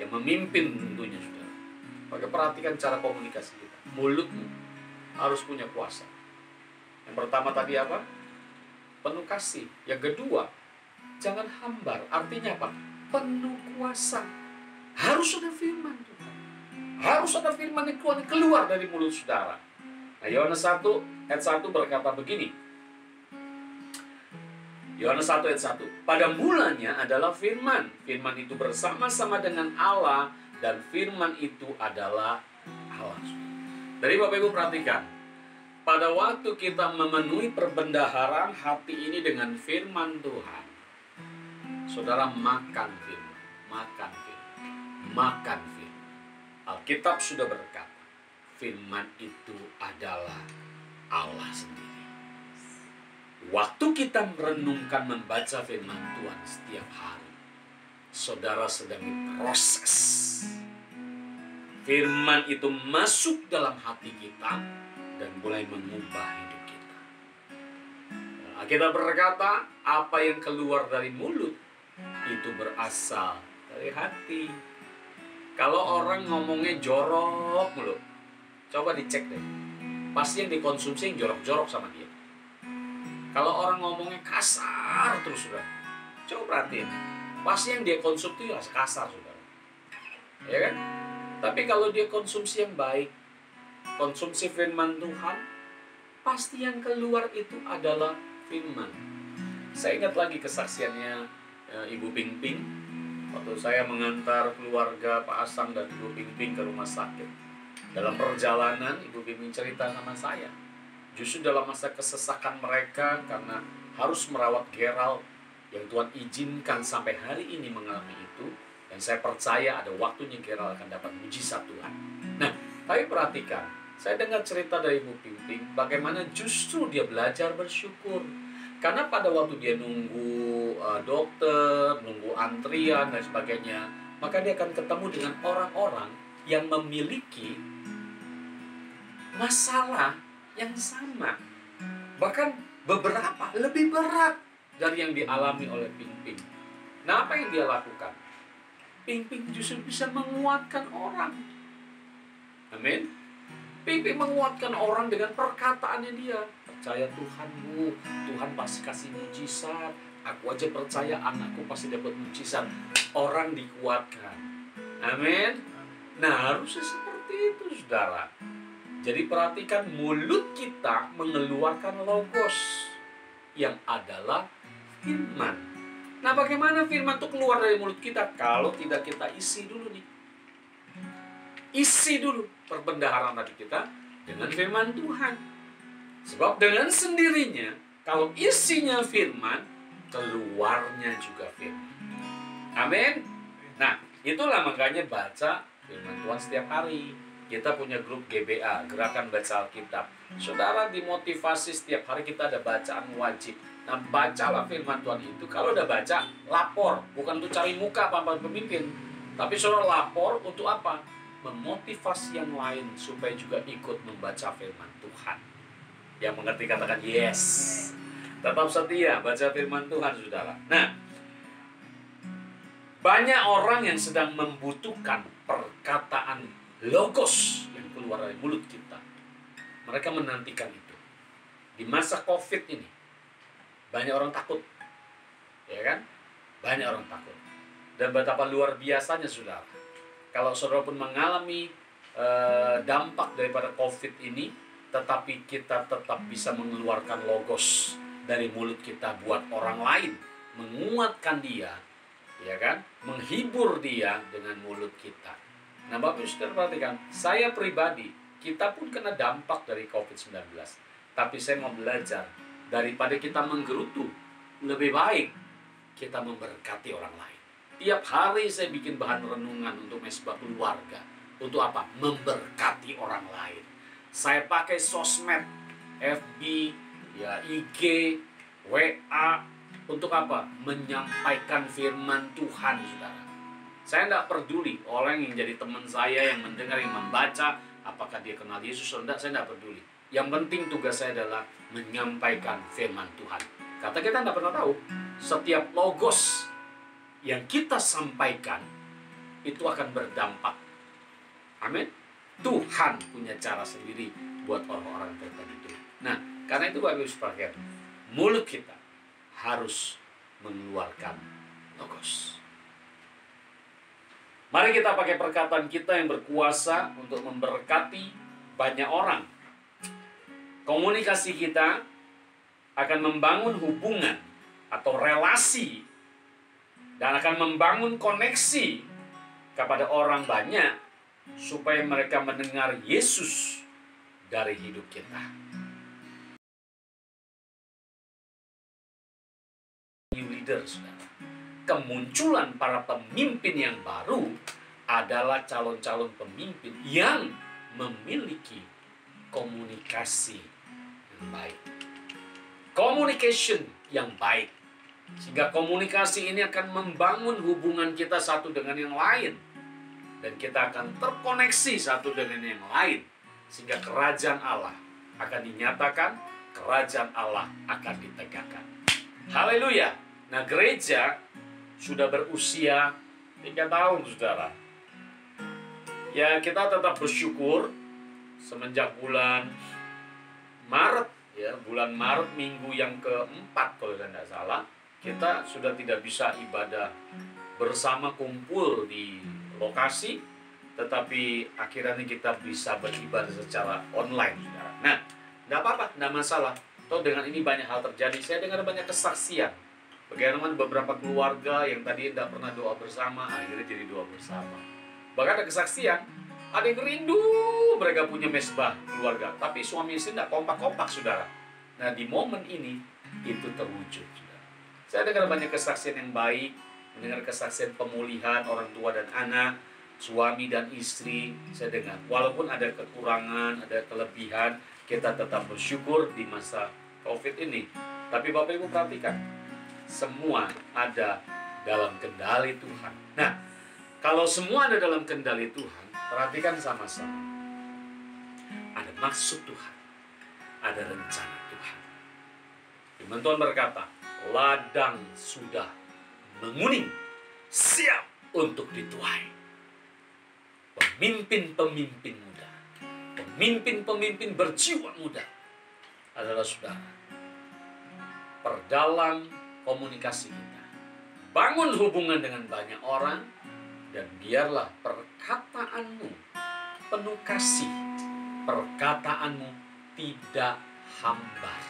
yang memimpin tentunya, saudara, maka perhatikan cara komunikasi kita. Mulutmu harus punya kuasa. Yang pertama tadi apa? Penuh kasih. Yang kedua, jangan hambar. Artinya apa? Penuh kuasa. Harus ada firman Tuhan. Harus ada firman Tuhan yang keluar dari mulut saudara. Nah, Yohanes 1 ayat 1 berkata begini. Yohanes 1 ayat 1. Pada mulanya adalah firman. Firman itu bersama-sama dengan Allah, dan firman itu adalah Allah. Dari Bapak Ibu perhatikan, pada waktu kita memenuhi perbendaharaan hati ini dengan firman Tuhan, saudara makan firman, makan firman, makan firman. Alkitab sudah berkata, firman itu adalah Allah sendiri. Waktu kita merenungkan membaca firman Tuhan setiap hari, saudara sedang diproses. Firman itu masuk dalam hati kita dan mulai mengubah hidup kita. Kita berkata, apa yang keluar dari mulut itu berasal dari hati. Kalau orang ngomongnya jorok mulu, coba dicek deh. Pasti yang dikonsumsi yang jorok-jorok sama dia. Kalau orang ngomongnya kasar terus, sudah, coba perhatiin. Pasti yang dia konsumsi ya kasar, sudah. Ya kan? Tapi kalau dia konsumsi yang baik, konsumsi firman Tuhan, pasti yang keluar itu adalah firman. Saya ingat lagi kesaksiannya Ibu Ping-Ping waktu saya mengantar keluarga Pak Asang dan Ibu Ping-Ping ke rumah sakit. Dalam perjalanan, Ibu Ping-Ping cerita sama saya, justru dalam masa kesesakan mereka karena harus merawat Gerald yang Tuhan izinkan sampai hari ini mengalami itu, dan saya percaya ada waktunya Gerald akan dapat mujizat Tuhan. Nah, tapi perhatikan, saya dengar cerita dari Ibu Ping-Ping bagaimana justru dia belajar bersyukur. Karena pada waktu dia nunggu dokter, nunggu antrian dan sebagainya, maka dia akan ketemu dengan orang-orang yang memiliki masalah yang sama. Bahkan beberapa lebih berat dari yang dialami oleh Ping-Ping. Nah, apa yang dia lakukan? Ping-Ping justru bisa menguatkan orang. Amin. Ping-Ping menguatkan orang dengan perkataannya dia. Percaya Tuhanmu, Tuhan pasti kasih mujizat. Aku aja percaya anakku pasti dapat mujizat. Orang dikuatkan. Amin. Nah, harusnya seperti itu, saudara. Jadi perhatikan, mulut kita mengeluarkan logos yang adalah firman. Nah, bagaimana firman itu keluar dari mulut kita kalau tidak kita isi dulu nih? Isi dulu perbendaharaan hati kita dengan firman Tuhan. Sebab dengan sendirinya, kalau isinya firman, keluarnya juga firman. Amin. Nah, itulah makanya baca firman Tuhan setiap hari. Kita punya grup GBA, Gerakan Baca Alkitab. Saudara dimotivasi setiap hari kita ada bacaan wajib. Nah, bacalah firman Tuhan itu. Kalau udah baca, lapor. Bukan untuk cari muka apa pemimpin. Tapi saudara lapor untuk apa? Memotivasi yang lain supaya juga ikut membaca firman Tuhan. Yang mengerti katakan yes. Tetap setia baca firman Tuhan, saudara. Nah, banyak orang yang sedang membutuhkan perkataan logos yang keluar dari mulut kita. Mereka menantikan itu. Di masa COVID ini, banyak orang takut. Ya kan? Banyak orang takut. Dan betapa luar biasanya, saudara. Kalau saudara pun mengalami dampak daripada COVID ini, tetapi kita tetap bisa mengeluarkan logos dari mulut kita buat orang lain. Menguatkan dia, ya kan? Menghibur dia dengan mulut kita. Nah, Bapak Ibu saudara perhatikan, saya pribadi, kita pun kena dampak dari COVID-19. Tapi saya mau belajar, daripada kita menggerutu, lebih baik kita memberkati orang lain. Tiap hari saya bikin bahan renungan untuk mesbah keluarga. Untuk apa? Memberkati orang lain. Saya pakai sosmed, FB, ya IG, WA. Untuk apa? Menyampaikan firman Tuhan, saudara. Saya tidak peduli orang yang jadi teman saya, yang mendengar, yang membaca, apakah dia kenal Yesus atau tidak, saya tidak peduli. Yang penting tugas saya adalah menyampaikan firman Tuhan. Kata kita tidak pernah tahu, setiap logos yang kita sampaikan itu akan berdampak. Amin. Tuhan punya cara sendiri buat orang-orang tertentu. Nah, karena itu Bapak Ibu sekalian, mulut kita harus mengeluarkan logos. Mari kita pakai perkataan kita yang berkuasa untuk memberkati banyak orang. Komunikasi kita akan membangun hubungan atau relasi dan akan membangun koneksi kepada orang banyak supaya mereka mendengar Yesus dari hidup kita. New leader, saudara. Kemunculan para pemimpin yang baru adalah calon-calon pemimpin yang memiliki komunikasi yang baik. Communication yang baik. Sehingga komunikasi ini akan membangun hubungan kita satu dengan yang lain. Dan kita akan terkoneksi satu dengan yang lain. Sehingga kerajaan Allah akan dinyatakan, kerajaan Allah akan ditegakkan. Haleluya. Nah, gereja sudah berusia 3 tahun, saudara. Ya, kita tetap bersyukur semenjak bulan Maret, ya, bulan Maret minggu yang keempat kalau saya tidak salah, kita sudah tidak bisa ibadah bersama kumpul di lokasi, tetapi akhirnya kita bisa beribadah secara online, saudara. Nah, tidak apa-apa, tidak masalah. Toh dengan ini banyak hal terjadi. Saya dengar banyak kesaksian. Bagaimana beberapa keluarga yang tadi tidak pernah doa bersama, akhirnya jadi doa bersama. Bahkan ada kesaksian, ada yang rindu mereka punya mesbah keluarga, tapi suami istri tidak kompak-kompak, saudara. Nah, di momen ini, itu terwujud, saudara. Saya dengar banyak kesaksian yang baik, mendengar kesaksian pemulihan orang tua dan anak, suami dan istri, saya dengar. Walaupun ada kekurangan, ada kelebihan, kita tetap bersyukur di masa COVID ini. Tapi Bapak Ibu perhatikan, semua ada dalam kendali Tuhan. Nah, kalau semua ada dalam kendali Tuhan, perhatikan sama-sama. Ada maksud Tuhan, ada rencana Tuhan. Firman Tuhan berkata, ladang sudah menguning, siap untuk dituai. Pemimpin-pemimpin muda, pemimpin-pemimpin berjiwa muda adalah saudara. Perdalam komunikasi kita, bangun hubungan dengan banyak orang, dan biarlah perkataanmu penuh kasih, perkataanmu tidak hambar,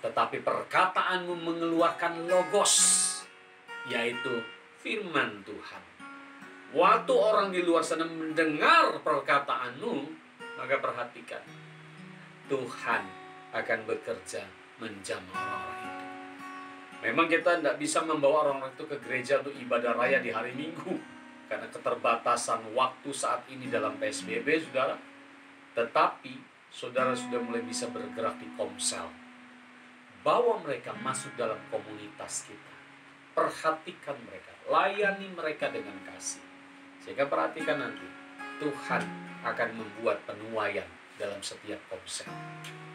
tetapi perkataanmu mengeluarkan logos, yaitu firman Tuhan. Waktu orang di luar sana mendengar perkataanmu, maka perhatikan, Tuhan akan bekerja menjamah orang-orang itu. Memang kita tidak bisa membawa orang-orang itu ke gereja untuk ibadah raya di hari Minggu, karena keterbatasan waktu saat ini dalam PSBB, saudara. Tetapi, saudara sudah mulai bisa bergerak di Komsel. Bawa mereka masuk dalam komunitas kita. Perhatikan mereka, layani mereka dengan kasih. Sehingga perhatikan nanti, Tuhan akan membuat penuaian dalam setiap Komsel.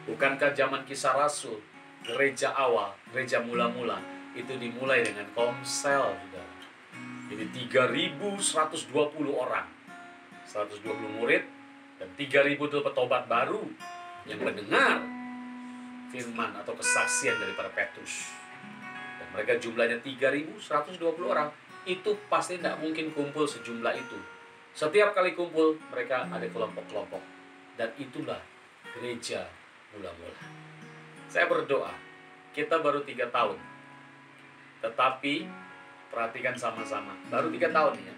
Bukankah zaman Kisah Rasul, gereja awal, gereja mula-mula, itu dimulai dengan Komsel, saudara. Jadi 3.120 orang, 120 murid, dan 3.000 itu petobat baru yang mendengar firman atau kesaksian daripada Petrus. Dan mereka jumlahnya 3.120 orang. Itu pasti tidak mungkin kumpul sejumlah itu. Setiap kali kumpul, mereka ada kelompok-kelompok. Dan itulah gereja mula-mula. Saya berdoa, kita baru 3 tahun. Tetapi, perhatikan sama-sama, baru 3 tahun ya,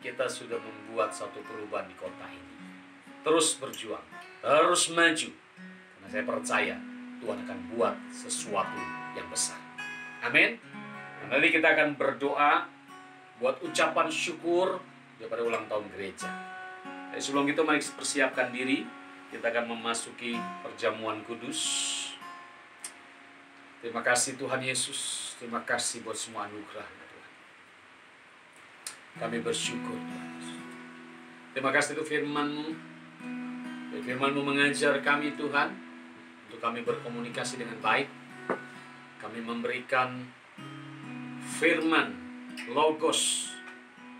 kita sudah membuat satu perubahan di kota ini. Terus berjuang, terus maju. Karena Nah, saya percaya Tuhan akan buat sesuatu yang besar. Amin. Nah, nanti kita akan berdoa buat ucapan syukur daripada ulang tahun gereja. Jadi sebelum itu mari persiapkan diri. Kita akan memasuki perjamuan kudus. Terima kasih Tuhan Yesus. Terima kasih buat semua anugerah Tuhan. Kami bersyukur Tuhan. Terima kasih untuk firman-Mu. Firman-Mu mengajar kami Tuhan, untuk kami berkomunikasi dengan baik. Kami memberikan firman, logos,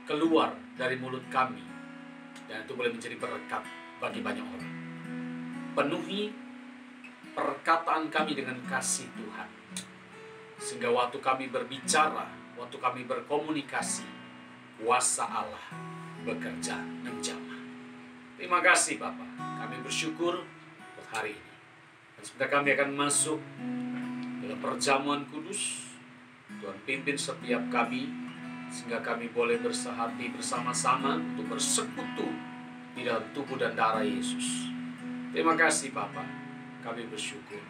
keluar dari mulut kami. Dan itu boleh menjadi berkat bagi banyak orang. Penuhi perkataan kami dengan kasih Tuhan. Sehingga waktu kami berbicara, waktu kami berkomunikasi, kuasa Allah bekerja menjamah. Terima kasih Bapa. Kami bersyukur untuk hari ini. Dan sebentar kami akan masuk dalam perjamuan kudus. Tuhan pimpin setiap kami, sehingga kami boleh bersehati bersama-sama untuk bersekutu di dalam tubuh dan darah Yesus. Terima kasih Bapa. Kami bersyukur.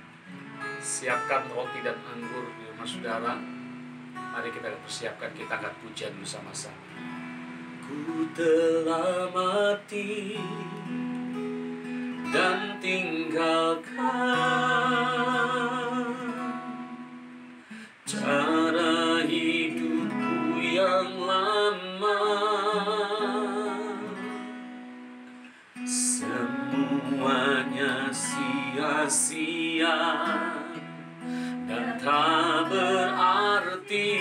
Siapkan roti dan anggur di rumah saudara. Mari kita persiapkan, kita angkat pujian bersama-sama. Ku telah mati dan tinggalkan cara hidupku yang lama. Semuanya sia-sia dan tak berarti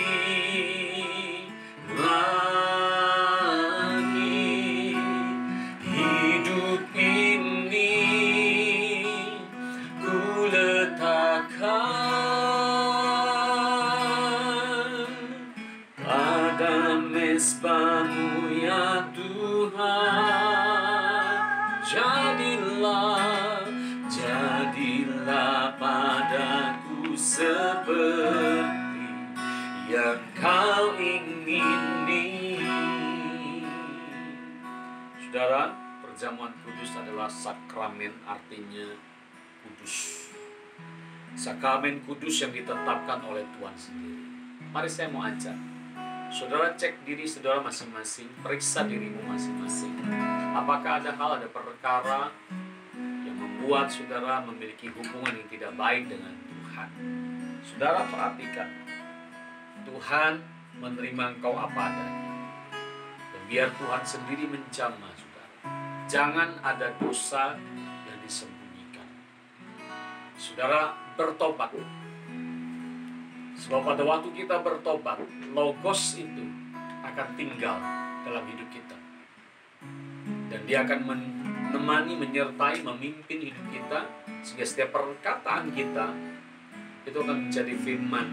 lagi. Hidup ini ku letakkan pada mezbah-Mu ya Tuhan. Jadilah padaku seperti yang Kau ingini. Saudara, perjamuan kudus adalah sakramen, artinya kudus. Sakramen kudus yang ditetapkan oleh Tuhan sendiri. Mari saya mau ajak saudara cek diri saudara masing-masing, periksa dirimu masing-masing. Apakah ada hal, ada perkara yang membuat saudara memiliki hubungan yang tidak baik dengan Tuhan? Saudara perhatikan, Tuhan menerima engkau apa adanya. Dan biar Tuhan sendiri menjamah saudara. Jangan ada dosa yang disembunyikan. Saudara bertobat. Sebab pada waktu kita bertobat, logos itu akan tinggal dalam hidup kita. Dan dia akan menemani, menyertai, memimpin hidup kita. Sehingga setiap perkataan kita itu akan menjadi firman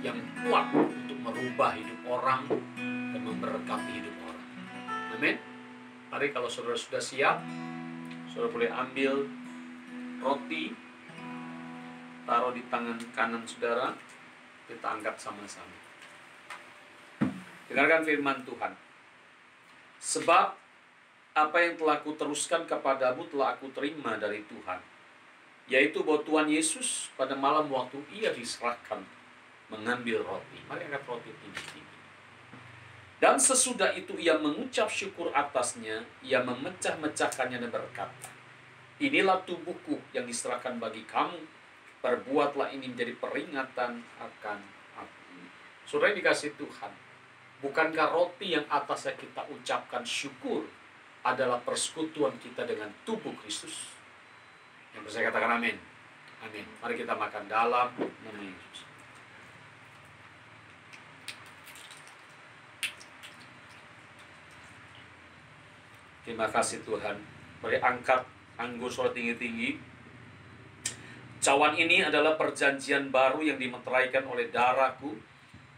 yang kuat untuk merubah hidup orang dan memberkati hidup orang. Amin. Mari kalau saudara sudah siap, saudara boleh ambil roti, taruh di tangan kanan saudara. Kita angkat sama-sama. Dengarkan firman Tuhan. Sebab apa yang telah kuteruskan kepadamu telah aku terima dari Tuhan, yaitu bahwa Tuhan Yesus pada malam waktu ia diserahkan mengambil roti. Mari angkat roti tinggi-tinggi. Dan sesudah itu ia mengucap syukur atasnya, ia memecah-mecahkannya dan berkata, inilah tubuhku yang diserahkan bagi kamu. Perbuatlah ini menjadi peringatan akan aku. Saudara dikasih Tuhan, bukankah roti yang atasnya kita ucapkan syukur adalah persekutuan kita dengan tubuh Kristus? Yang percaya katakan amin. Amin. Mari kita makan dalam nama Yesus. Terima kasih Tuhan. Mari angkat anggur saudara tinggi-tinggi. Cawan ini adalah perjanjian baru yang dimeteraikan oleh darahku.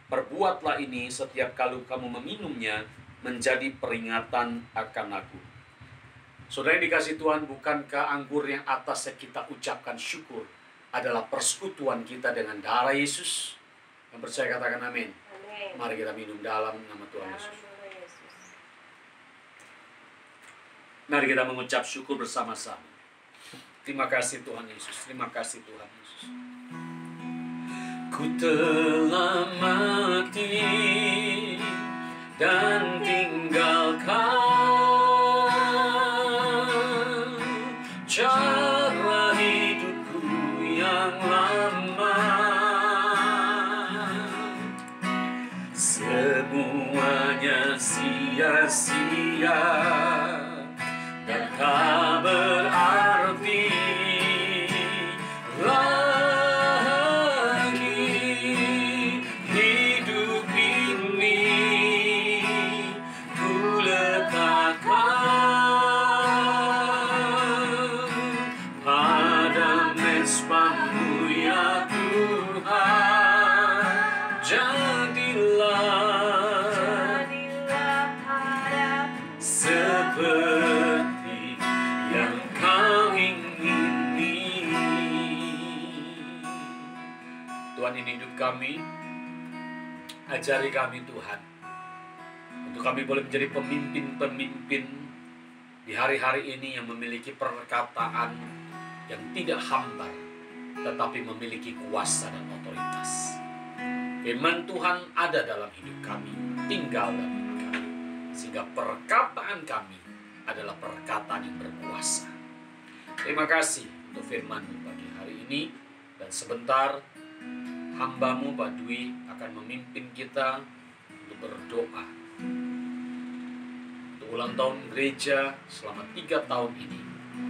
Perbuatlah ini setiap kali kamu meminumnya menjadi peringatan akan aku. Saudara yang dikasih Tuhan, bukankah anggur yang atasnya kita ucapkan syukur adalah persekutuan kita dengan darah Yesus? Yang percaya katakan amin. Amin. Mari kita minum dalam nama Tuhan Yesus. Mari kita mengucap syukur bersama-sama. Terima kasih Tuhan Yesus. Terima kasih Tuhan Yesus. Ku telah mati dan tinggalkan cara hidupku yang lama. Semuanya sia-sia dan tak berarti lagi. Hidup ini ku letakkan pada mesbah-Mu ya Tuhan. Jadilah seperti yang Kau ingini. Tuhan, ini hidup kami. Ajari kami Tuhan, untuk kami boleh menjadi pemimpin-pemimpin di hari-hari ini yang memiliki perkataan yang tidak hambar, tetapi memiliki kuasa dan otoritas. Firman Tuhan ada dalam hidup kami, tinggal dalam hidup kami, sehingga perkataan kami adalah perkataan yang berkuasa. Terima kasih untuk firman-Mu pagi hari ini, dan sebentar hamba-Mu Pak Dwi akan memimpin kita untuk berdoa untuk ulang tahun gereja selama 3 tahun ini.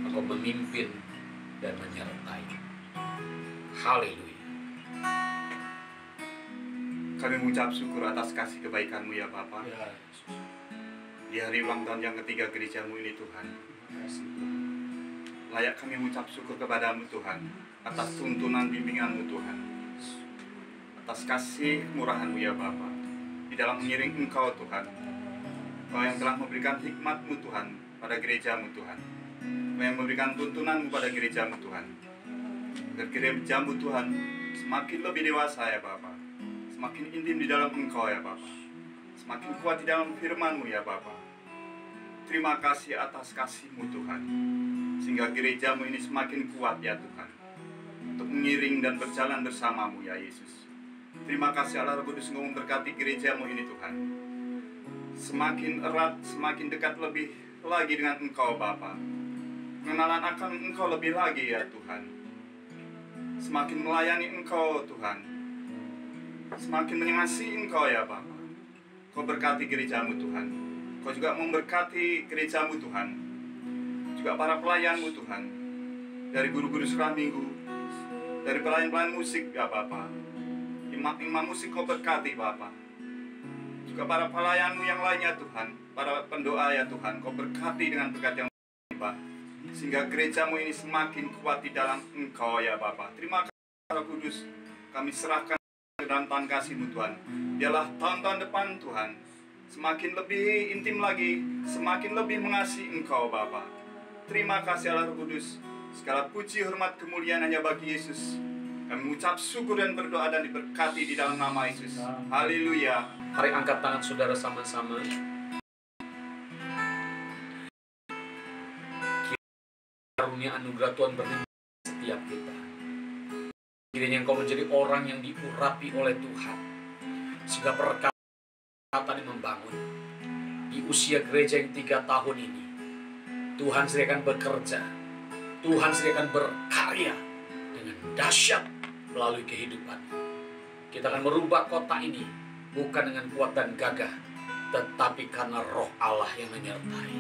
Engkau memimpin dan menyertai. Haleluya. Kami mengucap syukur atas kasih kebaikan-Mu ya Bapa. Ya, Yesus. Di hari ulang tahun yang ketiga gereja-Mu ini Tuhan, Terima kasih. layak kami mengucap syukur kepadamu Tuhan, atas tuntunan bimbingan-Mu Tuhan, atas kasih murahan-Mu ya Bapa, di dalam mengiring Engkau Tuhan, Kau yang telah memberikan hikmat-Mu Tuhan pada gereja-Mu Tuhan, Kau yang memberikan tuntunan-Mu pada gereja-Mu Tuhan, agar gereja-Mu Tuhan semakin lebih dewasa ya Bapa, semakin intim di dalam Engkau ya Bapa, semakin kuat di dalam firman-Mu ya Bapa. Terima kasih atas kasih-Mu Tuhan, sehingga gereja-Mu ini semakin kuat ya Tuhan, untuk mengiring dan berjalan bersama-Mu ya Yesus. Terima kasih Allah Roh Kudus, Engkau memberkati gereja-Mu ini Tuhan, semakin erat, semakin dekat lebih lagi dengan Engkau Bapa, pengenalan akan Engkau lebih lagi ya Tuhan, semakin melayani Engkau Tuhan, semakin mengasihi Engkau ya Bapa. Kau berkati gereja-Mu Tuhan, Kau juga memberkati gereja-Mu Tuhan, juga para pelayan-Mu Tuhan, dari guru-guru sekolah minggu, dari pelayan-pelayan musik ya Bapa, imam-imam musik Kau berkati Bapa, juga para pelayan-Mu yang lainnya Tuhan, para pendoa ya Tuhan, Kau berkati dengan berkat yang Bapa, sehingga gereja-Mu ini semakin kuat di dalam Engkau ya Bapa. Terima kasih Roh Kudus, kami serahkan dalam tangan kasih-Mu Tuhan. Biarlah tahun-tahun depan Tuhan semakin lebih intim lagi, semakin lebih mengasihi Engkau Bapa. Terima kasih Allah Roh Kudus, segala puji, hormat, kemuliaan hanya bagi Yesus. Kami mengucap syukur dan berdoa dan diberkati di dalam nama Yesus. Haleluya. Mari angkat tangan saudara sama-sama. Karunia anugerah Tuhan berlimpah setiap kita. Kiranya Engkau menjadi orang yang diurapi oleh Tuhan, sehingga perkataan yang membangun di usia gereja yang 3 tahun ini. Tuhan sediakan bekerja, Tuhan sediakan berkarya dengan dahsyat melalui kehidupan. Kita akan merubah kota ini bukan dengan kuat dan gagah, tetapi karena Roh Allah yang menyertai.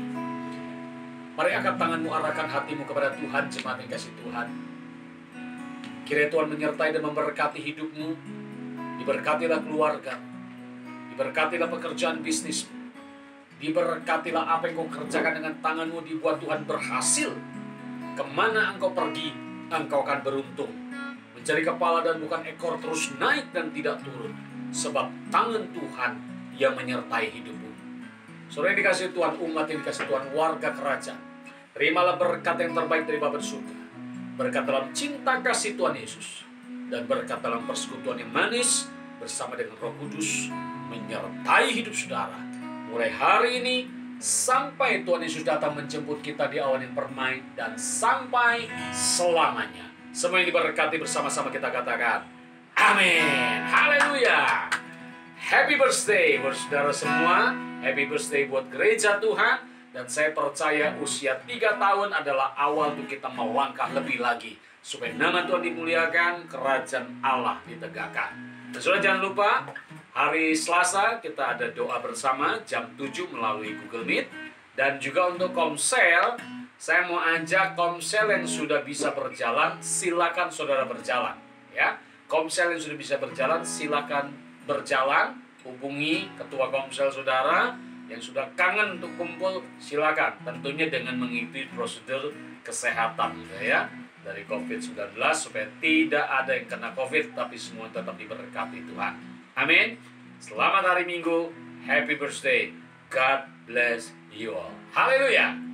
Mari angkat tanganmu, arahkan hatimu kepada Tuhan, jemaat yang kasih Tuhan. Kiranya Tuhan menyertai dan memberkati hidupmu. Diberkatilah keluarga, diberkatilah pekerjaan bisnismu, diberkatilah apa yang kau kerjakan dengan tanganmu, dibuat Tuhan berhasil. Kemana engkau pergi, engkau akan beruntung. Menjadi kepala dan bukan ekor, terus naik dan tidak turun. Sebab tangan Tuhan yang menyertai hidupmu. Saudara yang dikasih Tuhan, umat yang dikasih Tuhan, warga kerajaan, terimalah berkat yang terbaik dari Bapa di surga. Berkat dalam cinta kasih Tuhan Yesus, dan berkat dalam persekutuan yang manis bersama dengan Roh Kudus menyertai hidup saudara mulai hari ini sampai Tuhan Yesus datang menjemput kita di awan yang permai, dan sampai selamanya. Semua yang diberkati bersama-sama kita katakan amin. Haleluya. Happy birthday buat saudara semua. Happy birthday buat gereja Tuhan. Dan saya percaya usia 3 tahun adalah awal untuk kita melangkah lebih lagi, supaya nama Tuhan dimuliakan, kerajaan Allah ditegakkan. Dan saudara jangan lupa, hari Selasa kita ada doa bersama jam 7 melalui Google Meet. Dan juga untuk komsel, saya mau ajak komsel yang sudah bisa berjalan, silakan saudara berjalan. Ya, komsel yang sudah bisa berjalan, silakan berjalan. Hubungi ketua komsel saudara. Yang sudah kangen untuk kumpul, silakan. Tentunya dengan mengikuti prosedur kesehatan ya, dari COVID-19, supaya tidak ada yang kena COVID, tapi semua tetap diberkati Tuhan. Amin. Selamat hari Minggu. Happy birthday. God bless you all. Haleluya.